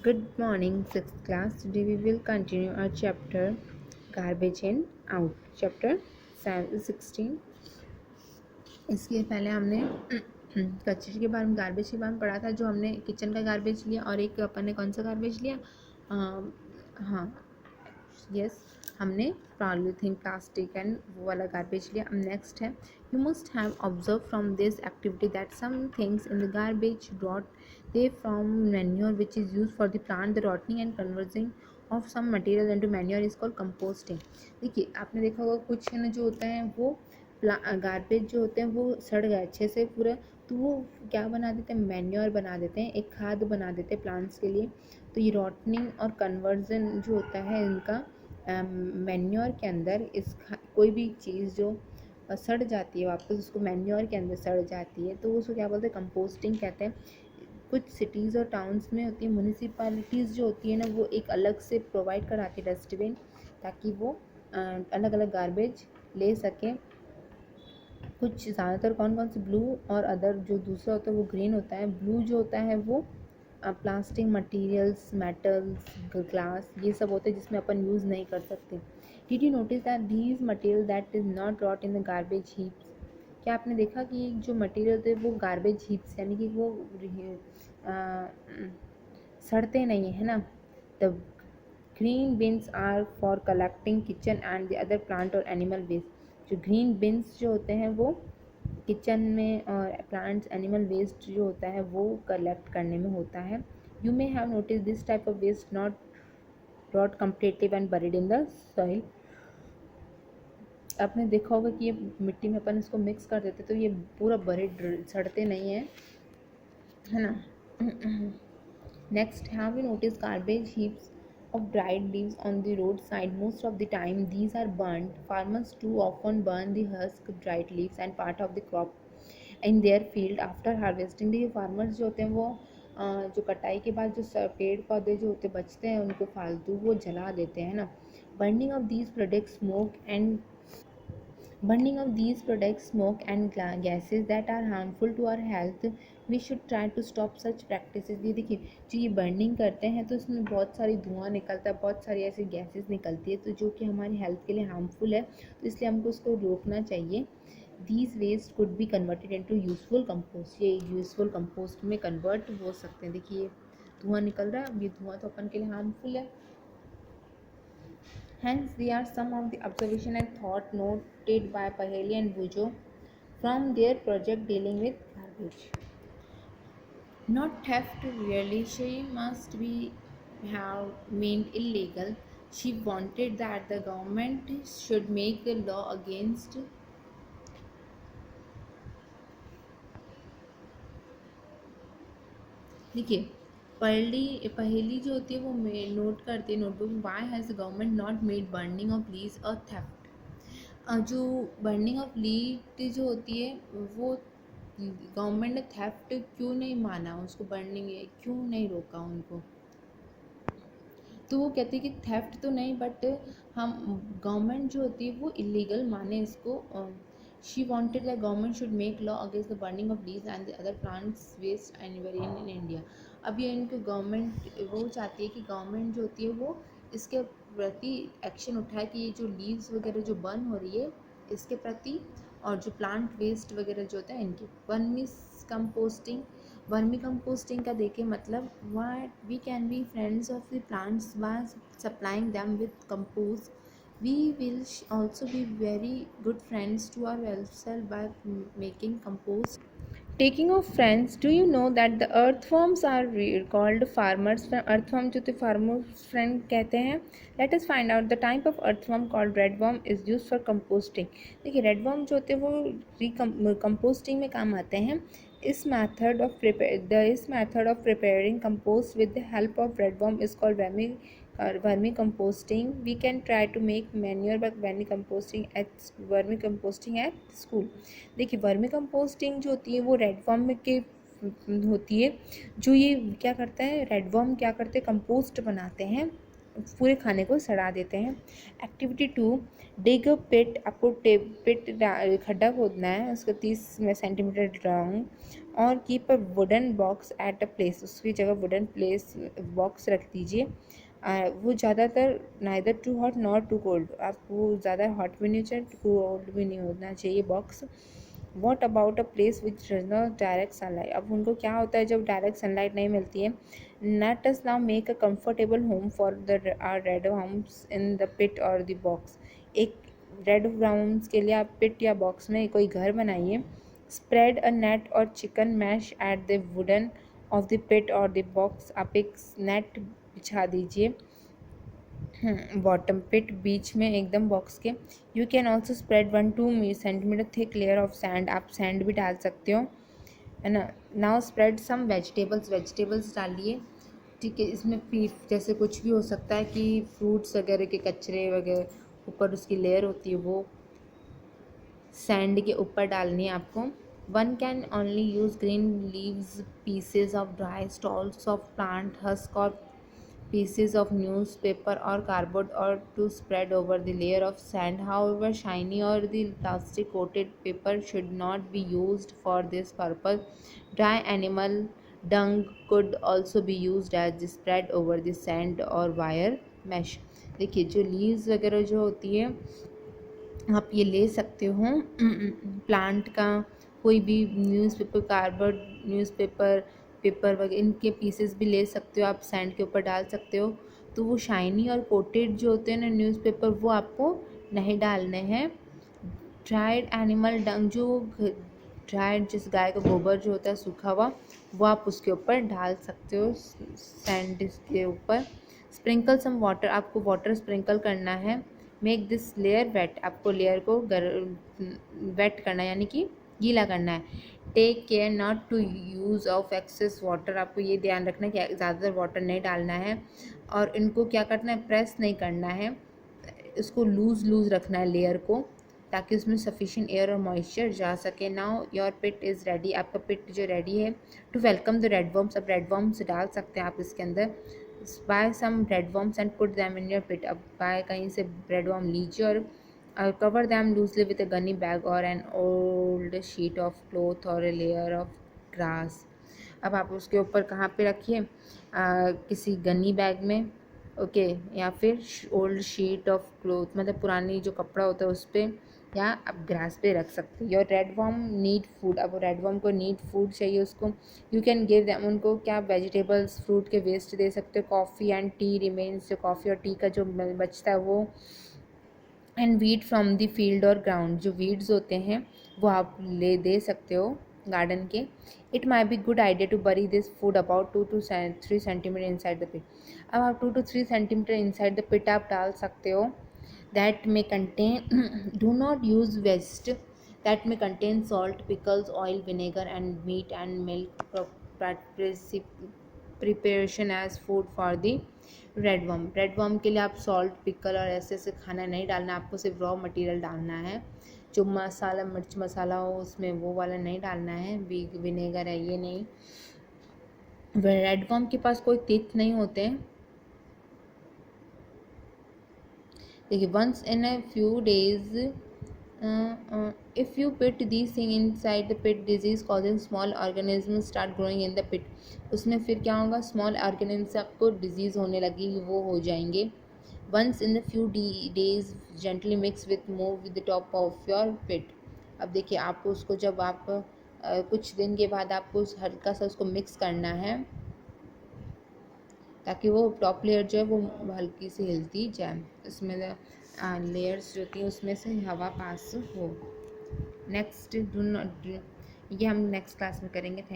Good morning, sixth class. Today we will continue our chapter Garbage in Out. Chapter 16. इसके पहले हमने कचरे के बारे में गार्बेज के बारे में पढ़ा था, जो हमने किचन का गार्बेज लिया और एक अपन ने कौन सा गार्बेज लिया। हाँ, यस, हमने पॉलीथीन प्लास्टिक एंड वो वाला गार्बेज लिया। अब नेक्स्ट है, you must have observe from this activity that some things in the garbage rot they from manure which is use for the plant the rotting and converging of some material into manure is called composting. देखिए, आपने देखा होगा कुछ है ना जो होता है वो गार्बेज जो होते हैं वो सड़ गए अच्छे से पूरा, तो वो क्या बना देते हैं, मैन्योर बना देते हैं, एक खाद बना देते हैं प्लांट्स के लिए। तो ये रॉटनिंग और कन्वर्जन जो होता है इनका मैन्योर के अंदर, कोई भी चीज़ जो सड़ जाती है वापस उसको मैन्योर के अंदर सड़ जाती है तो उसको क्या बोलते हैं, कंपोस्टिंग कहते हैं। कुछ सिटीज़ और टाउन्स में होती है, म्यूनिसिपैलिटीज़ जो होती है ना वो एक अलग से प्रोवाइड कराती है डस्टबिन, ताकि वो अलग अलग गार्बेज ले सकें। कुछ ज़्यादातर कौन कौन से, ब्लू और अदर जो दूसरा होता है वो ग्रीन होता है। ब्लू जो होता है वो प्लास्टिक मटेरियल्स, मेटल्स, ग्लास, ये सब होते हैं जिसमें अपन यूज़ नहीं कर सकते। Did you notice that these material that is not rot in the garbage heaps. क्या आपने देखा कि जो मटेरियल होते हैं वो गार्बेज हीप्स यानी कि वो सड़ते नहीं है ना। The green bins are for collecting kitchen and the other plant और एनिमल वेस्ट। जो ग्रीन बिन्स जो होते हैं वो किचन में और प्लांट्स एनिमल वेस्ट जो होता है वो कलेक्ट करने में होता है। You may have notice this type of waste not rot completely when buried in the soil. आपने देखा होगा कि ये मिट्टी में अपन इसको मिक्स कर देते तो ये पूरा बरीड सड़ते नहीं है ना। Next, have you noticed garbage heaps of dried leaves on the roadside? Most of the time, these are burnt. Farmers too often burn the husk, dried leaves, and part of the crop in their field after harvesting. देखिए, farmers जो होते हैं वो जो कटाई के बाद जो पेड़ पौधे जो होते बचते हैं उनको फालतू वो जला देते हैं ना। Burning of these products, Burning of these products, smoke and gases that are harmful to our health. We should try to stop such practices. ये देखिए, जो ये बर्निंग करते हैं तो इसमें बहुत सारी धुआं निकलता है, बहुत सारी ऐसी गैसेस निकलती है तो जो कि हमारी हेल्थ के लिए हार्मफुल है, तो इसलिए हमको उसको रोकना चाहिए। These waste could be converted into useful compost. ये यूजफुल कंपोस्ट में कन्वर्ट हो सकते हैं। देखिए, धुआं निकल रहा है, अब ये धुआं तो अपन के लिए हार्मफुल है। Hence, they are some of the observation and thought noted by Paheli and Bujo from their project dealing with garbage. Not theft really, she must be have meant illegal. She wanted that the government should make a law against, देखिए, पहली जो होती है वो नोट करती है notebook, why has the government not made burning of leaves और थेफ्ट। जो बर्निंग ऑफ लीफ जो होती है वो गवर्नमेंट ने थेफ्ट क्यों नहीं माना, उसको बर्निंग क्यों नहीं रोका उनको। तो वो कहते हैं कि थेफ्ट तो नहीं, बट हम गवर्नमेंट जो होती है वो इलीगल माने इसको। She wanted the government should make law against the burning of leaves and other plants waste anywhere in India. अब ये इनको गवर्नमेंट वो चाहती है कि गवर्नमेंट जो होती है वो इसके प्रति एक्शन उठाए कि ये जो लीव्स वगैरह जो बर्न हो रही है इसके प्रति, और जो प्लांट वेस्ट वगैरह जो होता है इनके। वर्मी कंपोस्टिंग का देखें मतलब, what we can be friends of the plants by supplying them with compost. We will also be very good friends to ourselves by making compost. Taking of friends, do you know that the earthworms are called farmers friend? Earthworm जो तो farmers friend कहते हैं। Let us find out the type of earthworm called redworm is used for composting. देखिए, redworm जो होते हैं वो composting में काम आते हैं। इस method of preparing compost with the help of redworm is called vermicomposting. We can try to make manure by vermicomposting at school. देखिए, वर्मी कंपोस्टिंग जो होती है वो रेडवर्म के होती है। जो ये क्या करता है, रेडवर्म क्या करते हैं, कंपोस्ट बनाते हैं पूरे खाने को सड़ा देते हैं। एक्टिविटी 2, डिग अ पिट, आपको पिट खड्डा खोदना है, उसको 30 सेंटीमीटर लॉन्ग, और keep a wooden box at a place, उसकी जगह वुडन प्लेस बॉक्स रख दीजिए। वो ज़्यादातर neither too hot not too cold, आपको ज़्यादा हॉट भी नहीं चाहिए, टू कोल्ड भी नहीं होना चाहिए box. What about a place which does not direct sunlight, अब उनको क्या होता है जब डायरेक्ट सनलाइट नहीं मिलती है। Let us now make a comfortable home for the our red worms in the pit और द बॉक्स, एक रेड होम्स के लिए आप पिट या बॉक्स में कोई घर बनाइए। स्प्रेड अ नेट और chicken mesh at the wooden of the pit और द बॉक्स, आप एक नेट बिछा दीजिए बॉटम पिट बीच में एकदम बॉक्स के। You can also spread 1-2 centimetre thick layer of sand, आप सैंड भी डाल सकते हो, है ना। नाउ स्प्रेड सम वेजिटेबल्स डालिए, ठीक है। इसमें पीफ जैसे कुछ भी हो सकता है कि फ्रूट्स वगैरह के कचरे वगैरह ऊपर उसकी लेयर होती है, वो सैंड के ऊपर डालनी है आपको। One can only use green leaves, pieces of dry stalls of plant husk और pieces of newspaper or cardboard or to spread over the layer of sand. However, shiny or the plastic coated paper should not be used for this purpose. Dry animal dung could also be used as the spread over the sand or wire mesh. देखिए जो leaves वगैरह जो होती है आप ये ले सकते हो प्लांट का, कोई भी न्यूज़पेपर, कार्डबोर्ड न्यूज़पेपर, पेपर वगैरह इनके पीसेस भी ले सकते हो, आप सैंड के ऊपर डाल सकते हो। तो वो शाइनी और कोटेड जो होते हैं ना न्यूज़पेपर, वो आपको नहीं डालने हैं। ड्राइड एनिमल डंग, जो ड्राइड जिस गाय का गोबर जो होता है सूखा हुआ, वो आप उसके ऊपर डाल सकते हो सैंड के ऊपर। स्प्रिंकल सम वाटर, आपको वाटर स्प्रिंकल करना है। मेक दिस लेयर वेट, आपको लेयर को वेट करना है, यानी कि गीला करना है। Take care not to use of excess water, आपको ये ध्यान रखना है कि ज़्यादातर वाटर नहीं डालना है। और इनको क्या करना है, प्रेस नहीं करना है, इसको लूज़ रखना है लेयर को, ताकि उसमें सफिशिएंट एयर और मॉइस्चर जा सके। Now your pit is ready, आपका पिट जो रेडी है। To welcome the red worms, अब रेड वर्म्स डाल सकते हैं आप इसके अंदर। Buy some red worms and put them in your pit, अब बाय कहीं से रेड वर्म लीजिए और cover them loosely with a gunny bag और an old sheet of cloth और ए लेयर ऑफ ग्रास। अब आप उसके ऊपर कहाँ पे रखिए, किसी गनी बैग में, ओके, या फिर ओल्ड शीट ऑफ क्लॉथ, मतलब पुरानी जो कपड़ा होता है उस पर, या आप ग्रास पे रख सकते हो। Your red worm need food, अब रेड वर्म को नीड फूड चाहिए उसको। यू कैन गिव दैम, उनको क्या वेजिटेबल्स फ्रूट के वेस्ट दे सकते हो। कॉफ़ी एंड टी रिमेन्स, जो कॉफ़ी और टी का जो बचता है वो। And weed from the field और ग्राउंड, जो वीड्स होते हैं वो आप ले दे सकते हो गार्डन के। It may be good idea to bury this food about 2 to 3 centimetre inside the pit, अब आप 2 to 3 centimetre inside the pit आप डाल सकते हो। दैट में contain do not use waste, that में contain salt, pickles, oil, vinegar and meat and milk preparation as food for the red worm के लिए आप सॉल्ट, पिकल और ऐसे ऐसे खाना नहीं डालना, आपको सिर्फ रॉ मटेरियल डालना है। जो मसाला, मिर्च मसाला हो उसमें वो वाला नहीं डालना है, विनेगर है ये नहीं। रेड वर्म के पास कोई टीथ नहीं होते हैं। देखिए once in a few days if you pit this thing inside the pit, disease causing small organism start growing in the pit, उसमें फिर क्या होगा, स्मॉल ऑर्गेनिज्म आपको डिजीज़ होने लगेगी, वो हो जाएंगे। Once in the few days gently mix with move with the top of your pit, अब देखिए आपको उसको जब आप कुछ दिन के बाद आपको हल्का सा उसको मिक्स करना है, ताकि वो टॉप लेयर जो है वो हल्की सी हिलती जाए, इसमें लेयर्स जो होती हैं उसमें से हवा पास हो। नेक्स्ट डू नॉट, ये हम नेक्स्ट क्लास में करेंगे। थैंक